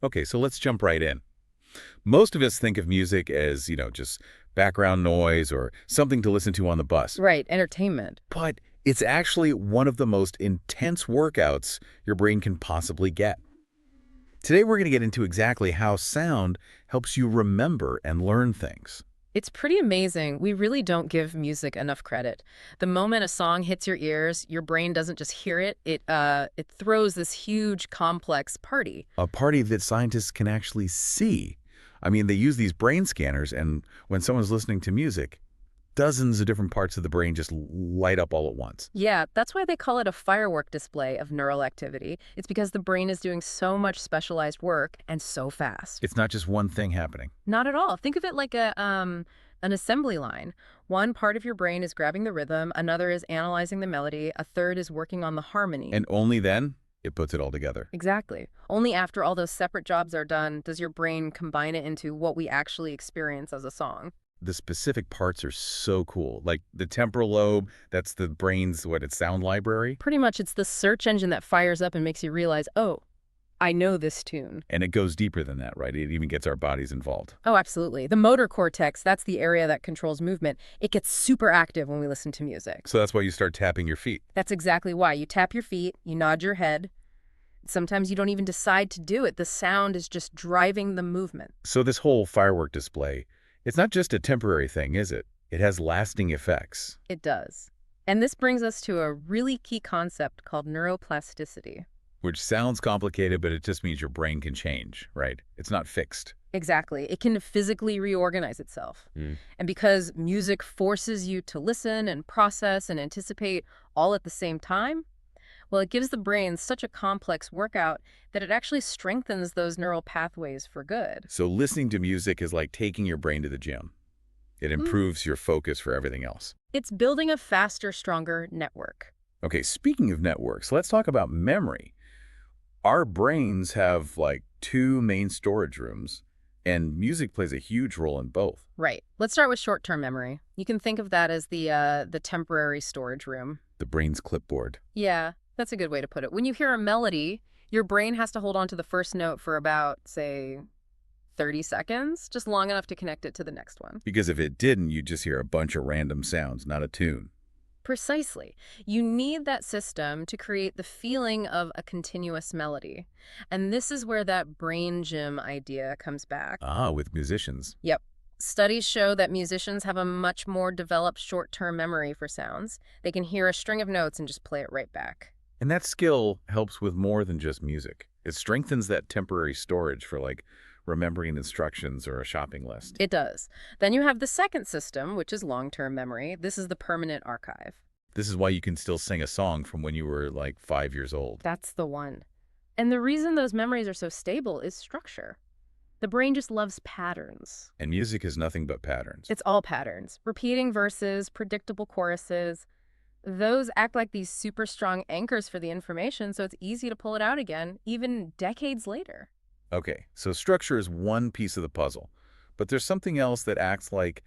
Okay, so let's jump right in. Most of us think of music as, just background noise or something to listen to on the bus. Right, entertainment. But it's actually one of the most intense workouts your brain can possibly get. Today we're going to get into exactly how sound helps you remember and learn things. It's pretty amazing. We really don't give music enough credit. The moment a song hits your ears, your brain doesn't just hear it, it throws this huge complex party. A party that scientists can actually see. I mean, they use these brain scanners, and when someone's listening to music, dozens of different parts of the brain just light up all at once. Yeah, that's why they call it a firework display of neural activity. It's because the brain is doing so much specialized work and so fast. It's not just one thing happening. Not at all. Think of it like an assembly line. One part of your brain is grabbing the rhythm, another is analyzing the melody, a third is working on the harmony. And only then, it puts it all together. Exactly. Only after all those separate jobs are done does your brain combine it into what we actually experience as a song. The specific parts are so cool. Like the temporal lobe, that's the brain's, its sound library. Pretty much it's the search engine that fires up and makes you realize, oh, I know this tune. And it goes deeper than that, right? It even gets our bodies involved. Oh, absolutely. The motor cortex, that's the area that controls movement. It gets super active when we listen to music. So that's why you start tapping your feet. That's exactly why. You tap your feet, you nod your head. Sometimes you don't even decide to do it. The sound is just driving the movement. So this whole firework display, it's not just a temporary thing, is it? It has lasting effects. It does. And this brings us to a really key concept called neuroplasticity. Which sounds complicated, but it just means your brain can change, right? It's not fixed. Exactly. It can physically reorganize itself. And because music forces you to listen and process and anticipate all at the same time, well, it gives the brain such a complex workout that it actually strengthens those neural pathways for good. So listening to music is like taking your brain to the gym. It improves your focus for everything else. It's building a faster, stronger network. Okay, speaking of networks, let's talk about memory. Our brains have like two main storage rooms, and music plays a huge role in both. Right. Let's start with short-term memory. You can think of that as the temporary storage room. The brain's clipboard. Yeah, that's a good way to put it. When you hear a melody, your brain has to hold on to the first note for about, say, 30 seconds, just long enough to connect it to the next one. Because if it didn't, you'd just hear a bunch of random sounds, not a tune. Precisely. You need that system to create the feeling of a continuous melody. And this is where that brain gym idea comes back. Ah, with musicians. Yep. Studies show that musicians have a much more developed short-term memory for sounds. They can hear a string of notes and just play it right back. And that skill helps with more than just music. It strengthens that temporary storage for like remembering instructions or a shopping list. It does. Then you have the second system, which is long-term memory. This is the permanent archive. This is why you can still sing a song from when you were like 5 years old. That's the one. And the reason those memories are so stable is structure. The brain just loves patterns. And music is nothing but patterns. It's all patterns. Repeating verses, predictable choruses. Those act like these super strong anchors for the information, so it's easy to pull it out again, even decades later. Okay, so structure is one piece of the puzzle, but there's something else that acts like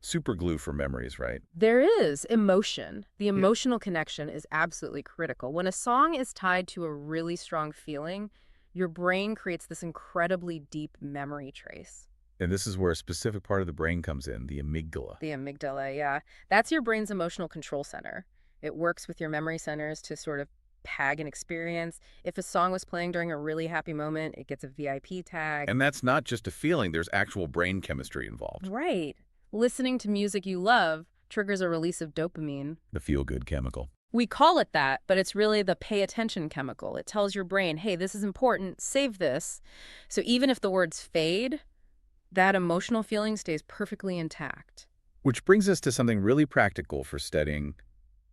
super glue for memories, right? There is emotion. The emotional connection is absolutely critical. When a song is tied to a really strong feeling, your brain creates this incredibly deep memory trace. And this is where a specific part of the brain comes in, the amygdala. The amygdala, yeah. That's your brain's emotional control center. It works with your memory centers to sort of tag an experience. If a song was playing during a really happy moment, it gets a VIP tag. And that's not just a feeling, there's actual brain chemistry involved. Right. Listening to music you love triggers a release of dopamine. The feel-good chemical. We call it that, but it's really the pay attention chemical. It tells your brain, hey, this is important, save this. So even if the words fade, that emotional feeling stays perfectly intact. Which brings us to something really practical for studying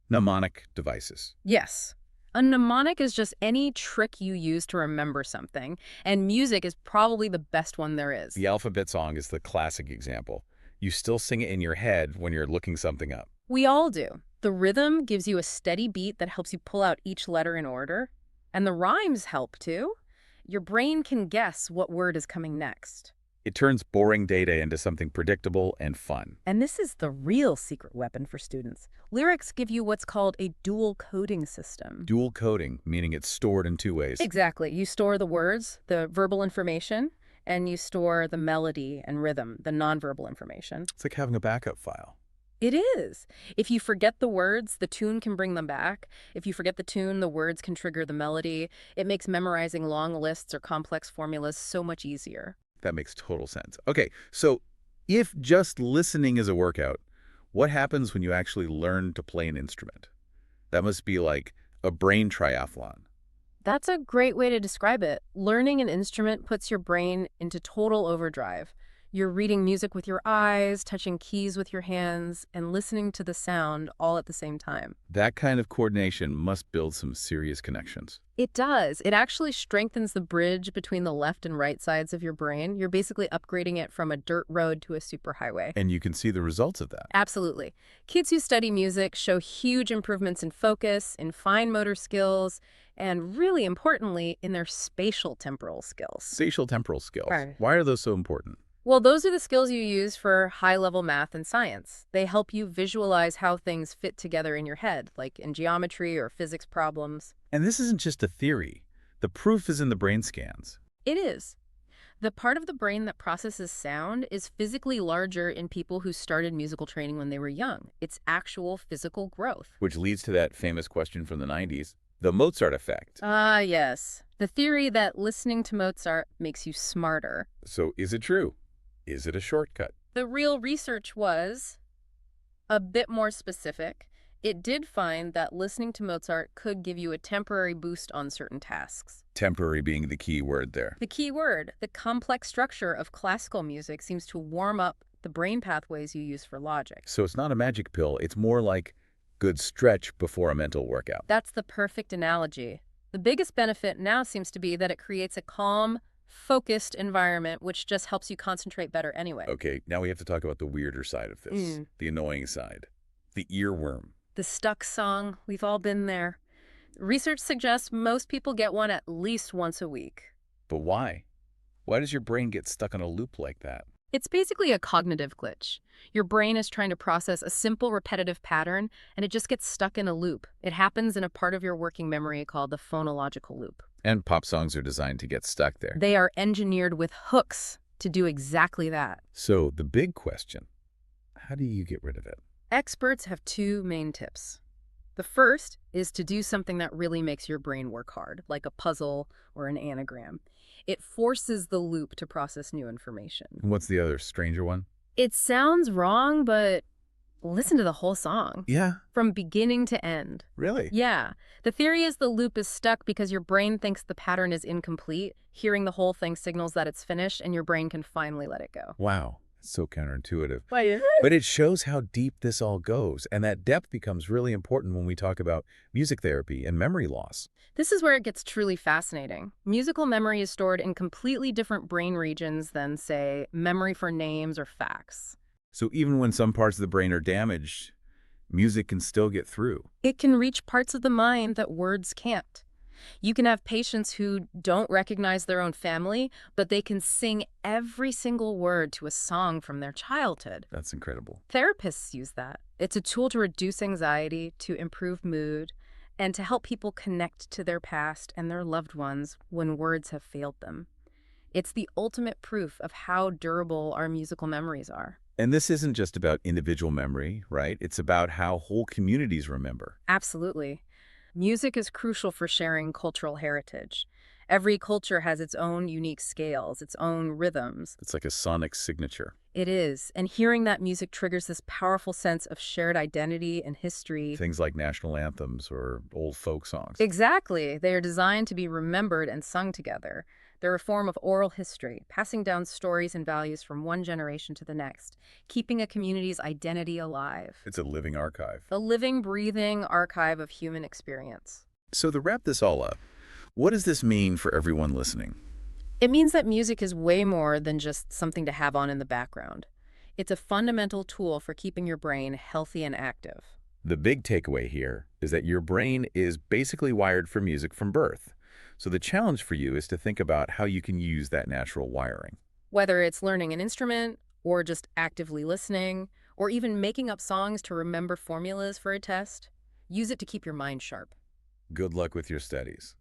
mnemonic devices. Yes. A mnemonic is just any trick you use to remember something, and music is probably the best one there is. The alphabet song is the classic example. You still sing it in your head when you're looking something up. We all do. The rhythm gives you a steady beat that helps you pull out each letter in order, and the rhymes help too. Your brain can guess what word is coming next. It turns boring data into something predictable and fun. And this is the real secret weapon for students. Lyrics give you what's called a dual coding system. Dual coding, meaning it's stored in two ways. Exactly. You store the words, the verbal information, and you store the melody and rhythm, the nonverbal information. It's like having a backup file. It is. If you forget the words, the tune can bring them back. If you forget the tune, the words can trigger the melody. It makes memorizing long lists or complex formulas so much easier. That makes total sense. Okay, so if just listening is a workout, what happens when you actually learn to play an instrument? That must be like a brain triathlon. That's a great way to describe it. Learning an instrument puts your brain into total overdrive. You're reading music with your eyes, touching keys with your hands, and listening to the sound all at the same time. That kind of coordination must build some serious connections. It does. It actually strengthens the bridge between the left and right sides of your brain. You're basically upgrading it from a dirt road to a superhighway. And you can see the results of that. Absolutely. Kids who study music show huge improvements in focus, in fine motor skills, and really importantly, in their spatial temporal skills. Spatial temporal skills. Right. Why are those so important? Well, those are the skills you use for high-level math and science. They help you visualize how things fit together in your head, like in geometry or physics problems. And this isn't just a theory. The proof is in the brain scans. It is. The part of the brain that processes sound is physically larger in people who started musical training when they were young. It's actual physical growth. Which leads to that famous question from the 90s, the Mozart effect. Ah, yes. The theory that listening to Mozart makes you smarter. So is it true? Is it a shortcut? The real research was a bit more specific. It did find that listening to Mozart could give you a temporary boost on certain tasks. Temporary being the key word there. The key word, the complex structure of classical music seems to warm up the brain pathways you use for logic. So it's not a magic pill. It's more like good stretch before a mental workout. That's the perfect analogy. The biggest benefit now seems to be that it creates a calm, focused environment, which just helps you concentrate better anyway. Okay, now we have to talk about the weirder side of this, the annoying side, the earworm. The stuck song, we've all been there. Research suggests most people get one at least once a week. But why? Why does your brain get stuck on a loop like that? It's basically a cognitive glitch. Your brain is trying to process a simple repetitive pattern, and it just gets stuck in a loop. It happens in a part of your working memory called the phonological loop. And pop songs are designed to get stuck there. They are engineered with hooks to do exactly that. So the big question, how do you get rid of it? Experts have two main tips. The first is to do something that really makes your brain work hard, like a puzzle or an anagram. It forces the loop to process new information. And what's the other stranger one? It sounds wrong, but listen to the whole song. Yeah. From beginning to end. Really? Yeah. The theory is the loop is stuck because your brain thinks the pattern is incomplete. Hearing the whole thing signals that it's finished, and your brain can finally let it go. Wow. It's so counterintuitive. Why? But it shows how deep this all goes, and that depth becomes really important when we talk about music therapy and memory loss. This is where it gets truly fascinating. Musical memory is stored in completely different brain regions than, say, memory for names or facts. So even when some parts of the brain are damaged, music can still get through. It can reach parts of the mind that words can't. You can have patients who don't recognize their own family, but they can sing every single word to a song from their childhood. That's incredible. Therapists use that. It's a tool to reduce anxiety, to improve mood, and to help people connect to their past and their loved ones when words have failed them. It's the ultimate proof of how durable our musical memories are. And this isn't just about individual memory, right? It's about how whole communities remember. Absolutely. Music is crucial for sharing cultural heritage. Every culture has its own unique scales, its own rhythms. It's like a sonic signature. It is, and hearing that music triggers this powerful sense of shared identity and history. Things like national anthems or old folk songs. Exactly. They are designed to be remembered and sung together. They're a form of oral history, passing down stories and values from one generation to the next, keeping a community's identity alive. It's a living archive. The living, breathing archive of human experience. So to wrap this all up, what does this mean for everyone listening? It means that music is way more than just something to have on in the background. It's a fundamental tool for keeping your brain healthy and active. The big takeaway here is that your brain is basically wired for music from birth. So the challenge for you is to think about how you can use that natural wiring. Whether it's learning an instrument, or just actively listening, or even making up songs to remember formulas for a test, use it to keep your mind sharp. Good luck with your studies.